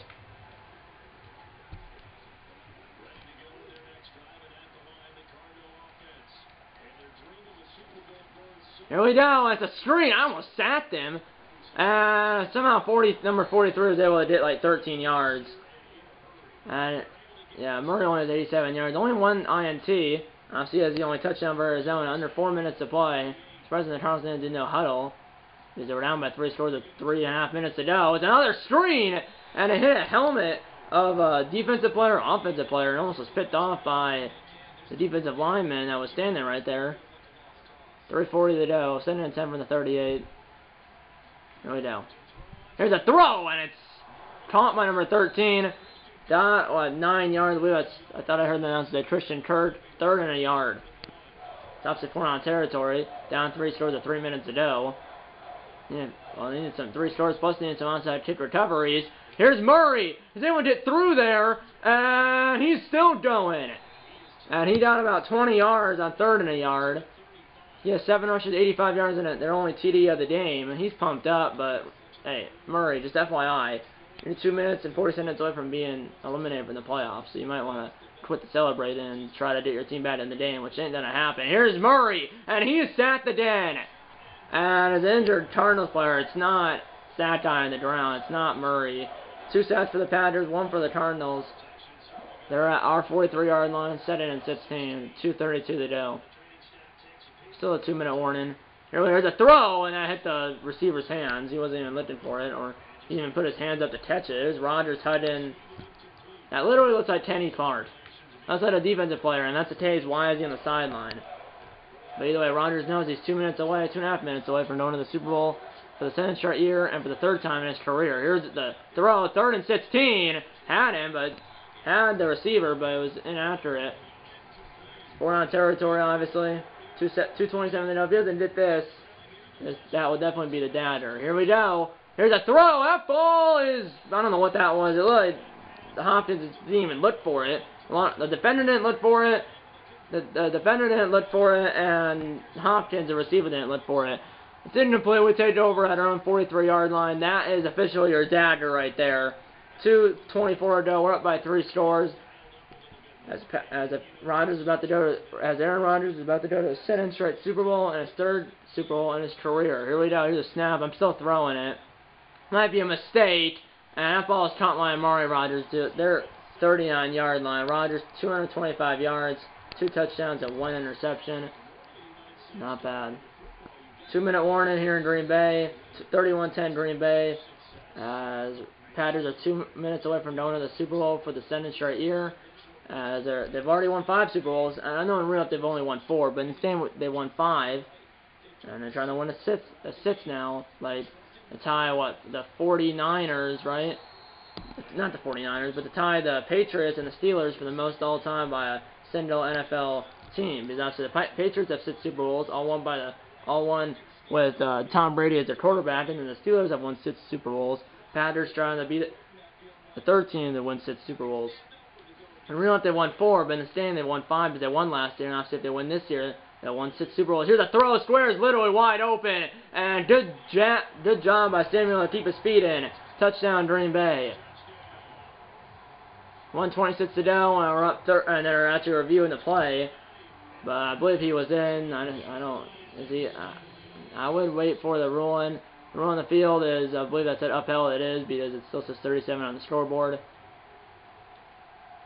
Here we go. It's a screen. I almost sacked him. Somehow number 43 was able to get like 13 yards. And yeah, Murray only has 87 yards. Only 1 INT. Obviously, that's the only touchdown for Arizona. Under 4 minutes to play. Surprising the Cardinals did no huddle because they were down by 3 scores with 3.5 minutes to go. It's another screen, and it hit a helmet of a defensive player, offensive player, and almost was picked off by the defensive lineman that was standing right there. 3:40 to go. 2nd and 10 from the 38. Here we go. Here's a throw, and it's caught by number 13. 9 yards. I thought I heard the announcement. Christian Kirk, 3rd and a yard. It's obviously 4-down territory. Down 3 scores with 3 minutes to go. Yeah, well, they needed some 3 scores, plus they needed some onside kick recoveries. Here's Murray. He's able to get through there, and he's still going. And he down about 20 yards on 3rd and a yard. He has 7 rushes, 85 yards in it. Their only TD of the game, and he's pumped up. But hey, Murray, just FYI, you're 2 minutes and 40 seconds away from being eliminated from the playoffs, so you might want to quit the celebrating and try to get your team back in the game, which ain't gonna happen. Here's Murray, and he is sat the den. And as an injured Cardinals player, it's not Satai in the ground. It's not Murray. 2 sacks for the Panthers, 1 for the Cardinals. They're at our 43-yard line, 2nd and 16, 2:32 to go. Still a 2-minute warning. Here's a throw, and that hit the receiver's hands. He wasn't even looking for it, or he didn't even put his hands up to catch it. It was Rodgers hiding. That literally looks like Kenny Clark. That's like a defensive player, and that's the case. Why is he on the sideline? But either way, Rodgers knows he's 2 minutes away, 2.5 minutes away from going to the Super Bowl for the 2nd straight year and for the 3rd time in his career. Here's the throw, 3rd and 16. Had him, but had the receiver, but it was inaccurate. 4-down territory, obviously. 2:27 to go. If he doesn't get this, that will definitely be the dagger. Here we go. Here's a throw. That ball is, I don't know what that was. It looked like Hopkins didn't even look for it. The defender didn't look for it. The defender didn't look for it, and Hopkins, the receiver, didn't look for it. It's incomplete. We take over at our own 43-yard line. That is officially your dagger right there. 2:24 to go. We're up by 3 scores. As Aaron Rodgers is about to go to his 2nd straight Super Bowl and his 3rd Super Bowl in his career. Here we go. Here's a snap. I'm still throwing it. Might be a mistake. And that ball is caught by Amari Rodgers. Their 39-yard line. Rodgers, 225 yards, 2 touchdowns, and 1 interception. Not bad. 2-minute warning here in Green Bay. 31-10 Green Bay. As Packers are 2 minutes away from going to the Super Bowl for the 2nd straight year. They've already won 5 Super Bowls. And I know in real life they've only won 4, but instead they won 5. And they're trying to win a sixth now. Like, to tie, the 49ers, right? Not the 49ers, but to tie the Patriots and the Steelers for the most all-time by a single NFL team. Because obviously the Patriots have 6 Super Bowls, all won with Tom Brady as their quarterback, and then the Steelers have won 6 Super Bowls. Packers trying to beat the 3rd team that won 6 Super Bowls. In real life they won 4, but in the stand they won 5 because they won last year, and obviously if they win this year, they'll win 6 Super Bowls. Here's a throw. Square is literally wide open, and good job by Samuel to keep his feet in. Touchdown Green Bay. 1:26 to go, and we're up and they're actually reviewing the play. But I believe he was in. I don't. Is he? I would wait for the ruling. The rule on the field is, I believe that's upheld. It is because it still says 37 on the scoreboard.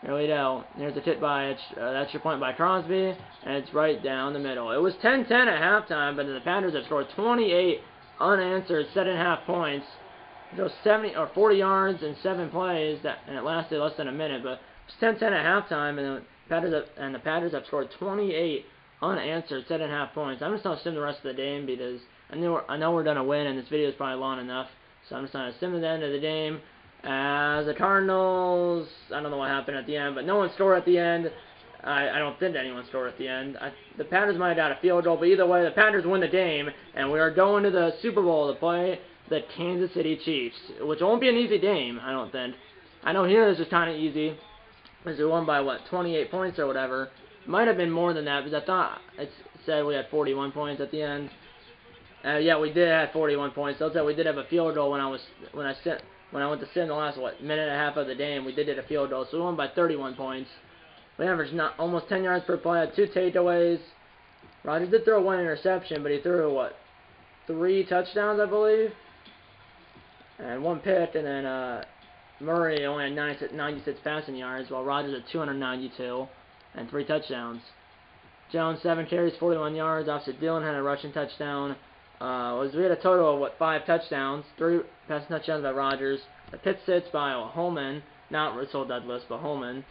Here we go. Here's a tip by extra point by Crosby, and it's right down the middle. It was 10-10 at halftime, but the Panthers have scored 28 unanswered 7.5 points. It was 40 yards in 7 plays, and it lasted less than a minute. But it's 10-10 at halftime, and the Panthers have scored 28 unanswered 7.5 points. I'm just going to sim the rest of the game because I know we're going to win, and this video is probably long enough. So I'm just going to sim to the end of the game. As the Cardinals, I don't know what happened at the end, but no one scored at the end. I don't think anyone scored at the end. The Panthers might have got a field goal, but either way, the Panthers win the game, and we are going to the Super Bowl to play the Kansas City Chiefs, which won't be an easy game, I don't think. I know here this is kind of easy, because we won by, 28 points or whatever. Might have been more than that, because I thought it said we had 41 points at the end. Yeah, we did have 41 points. So we did have a field goal when I went to sim the last, minute and a half of the game. We did get a field goal, so we won by 31 points. We averaged almost 10 yards per play, had 2 takeaways. Rodgers did throw 1 interception, but he threw, 3 touchdowns, I believe? And 1 pick, and then Murray only had 96 passing yards, while Rodgers had 292 and 3 touchdowns. Jones, 7 carries, 41 yards. Obviously, Dillon had a rushing touchdown. We had a total of, 5 touchdowns, 3 passing touchdowns by Rodgers. A pick six by Holman, not Russell Douglas, but Holman.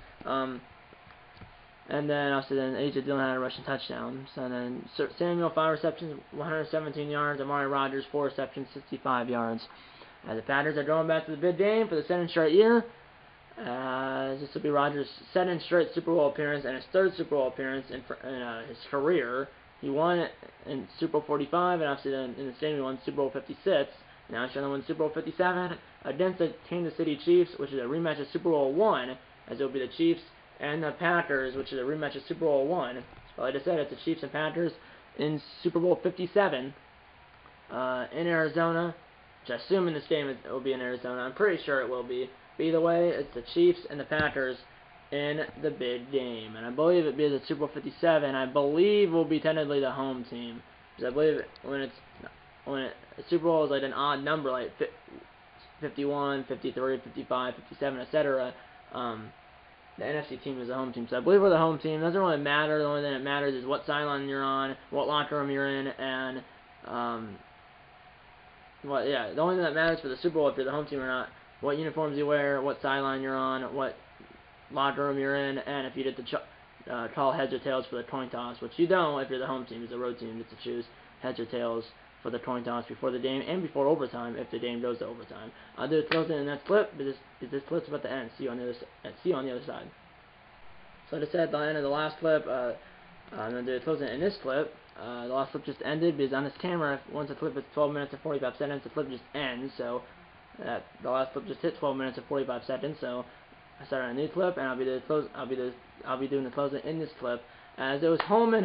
And then, obviously, A.J. Dillon had a rushing touchdown. So then, Samuel, 5 receptions, 117 yards. Amari Rodgers, 4 receptions, 65 yards. As the Packers are going back to the big game for the 2nd straight year. This will be Rodgers' second straight Super Bowl appearance and his third Super Bowl appearance in his career. He won it in Super Bowl 45, and obviously then in the stadium he won Super Bowl 56. Now he's trying to win Super Bowl 57 against the Kansas City Chiefs, which is a rematch of Super Bowl 1, as it will be the Chiefs and the Packers, which is a rematch of Super Bowl 1. So like I said, it's the Chiefs and Packers in Super Bowl 57 in Arizona, which I assume in this game it will be in Arizona. I'm pretty sure it will be. But either way, it's the Chiefs and the Packers in the big game. And I believe it being the Super Bowl 57, I believe will be technically the home team. Because I believe when Super Bowl is like an odd number, like 51, 53, 55, 57, etc., the NFC team is the home team. So I believe we're the home team. It doesn't really matter. The only thing that matters is what sideline you're on, what locker room you're in, and the only thing that matters for the Super Bowl if you're the home team or not, what uniforms you wear, what sideline you're on, what locker room you're in, and if you did the call heads or tails for the coin toss, which you don't if you're the home team. It's a road team. You get to choose heads or tails for the coin toss before the game and before overtime if the game goes to overtime. I'll do the closing in the next clip, but this clip's about to end. See you on the other side. So like I said at the end of the last clip, I'm going to do the closing in this clip. The last clip just ended because on this camera, once the clip is 12 minutes and 45 seconds, the clip just ends. So the last clip just hit 12 minutes and 45 seconds. So I started a new clip, and I'll be doing the closing in this clip. As it was Holman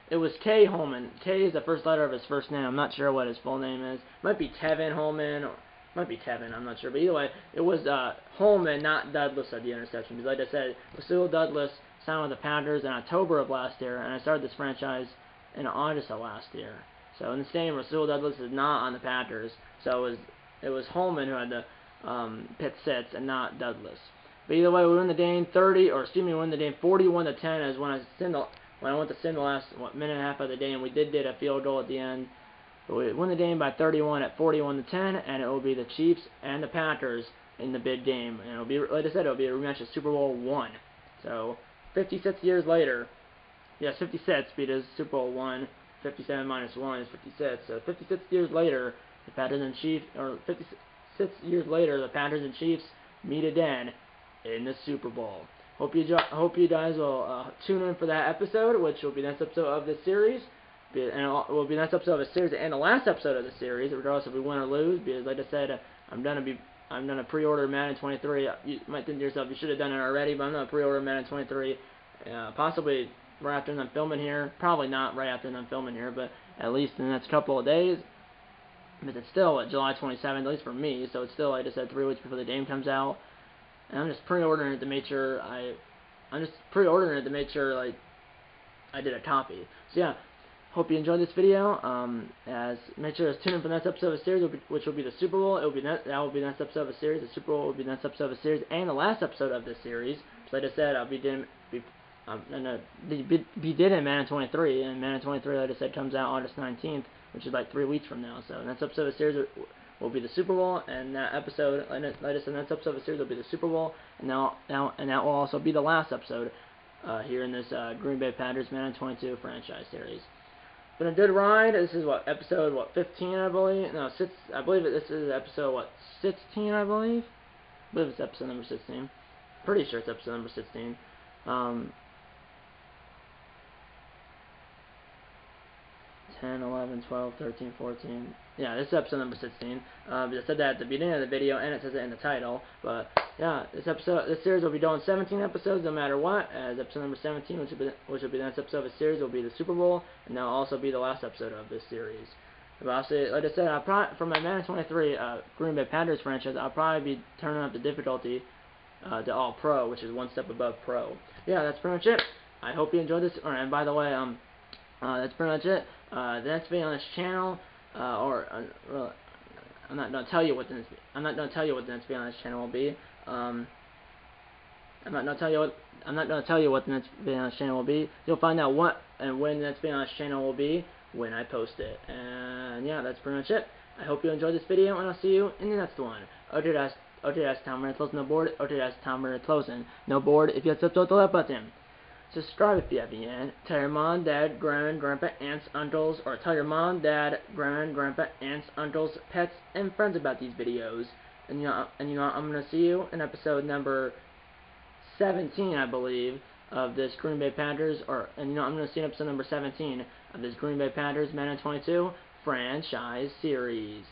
it was K. Holman. K is the first letter of his first name. I'm not sure what his full name is. Might be Tevin Holman, or might be Tevin. I'm not sure. But either way, it was Holman, not Douglas, at the interception. Because like I said, Rasul Douglas signed with the Packers in October of last year, and I started this franchise in August of last year. So in the same, Rasul Douglas is not on the Packers. So it was Holman who had the pick six and not Douglas. But either way, we win the game 41-10. As when I went to send the last minute and a half of the game, we did get a field goal at the end. But we win the game by 31 at 41-10, and it will be the Chiefs and the Packers in the big game. And it'll be, like I said, it'll be a rematch of Super Bowl 1. So 56 years later, yes, 56 because Super Bowl 1, 57 minus 1 is 56. So 56 years later, the Packers and Chiefs, or 56 years later, the Packers and Chiefs meet again in the Super Bowl. Hope you guys will tune in for that episode, which will be the next episode of this series. And it will be the next episode of the series and the last episode of the series, regardless if we win or lose. Because, like I said, I'm gonna pre-order Madden 23. You might think to yourself, you should have done it already, but I'm gonna pre-order Madden 23, possibly right after I'm filming here. Probably not right after I'm filming here, but at least in the next couple of days. But it's still July 27th, at least for me. So it's still, like I said, 3 weeks before the game comes out. And I'm just pre-ordering it to make sure like I did a copy. So yeah, hope you enjoyed this video. Make sure to tune in for the next episode of the series, which will be the Super Bowl. That will be the next episode of a series. The Super Bowl will be the next episode of a series, and the last episode of this series. So like I said, I'll be doing in Madden 23, and Madden 23, like I said, comes out August 19th, which is like 3 weeks from now. So the next episode of the series will be the Super Bowl, and that episode, like I said, the next episode of the series will be the Super Bowl, and that will also be the last episode here in this Green Bay Packers Madden 22 franchise series. Been a good ride. This is episode 15, I believe. No, I believe this is episode 16, I believe. I believe it's episode number 16. Pretty sure it's episode number 16. 10, 11, 12, 13, 14. Yeah, this is episode number 16. I said that at the beginning of the video, and it says it in the title. But yeah, this series will be doing 17 episodes, no matter what. As episode number 17, which will be the next episode of the series, will be the Super Bowl, and that will also be the last episode of this series. But also, like I said, for my Madden 23 Green Bay Packers franchise, I'll probably be turning up the difficulty to All Pro, which is one step above Pro. Yeah, that's pretty much it. I hope you enjoyed this. And by the way, that's pretty much it. The next video on this channel, well, I'm not gonna tell you what the next video on this channel will be. I'm not gonna tell you what the next video on this channel will be. You'll find out what and when the next video on this channel will be when I post it. And yeah, that's pretty much it. I hope you enjoyed this video, and I'll see you in the next one. Okay, that's time for closing the board. Okay, that's time for closing. No board if you have subscribed to the like button. Subscribe if you haven't yet. Tell your mom, dad, grandpa, aunts, uncles, or tell your mom, dad, grandpa, aunts, uncles, pets, and friends about these videos. And you know, I'm gonna see you in episode number 17, I believe, of this Green Bay Packers, and I'm going to see episode number 17 of this Green Bay Packers Madden 22 franchise series.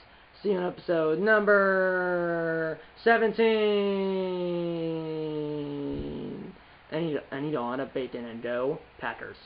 See you in episode number 17. I need a lot of bacon, and go Packers.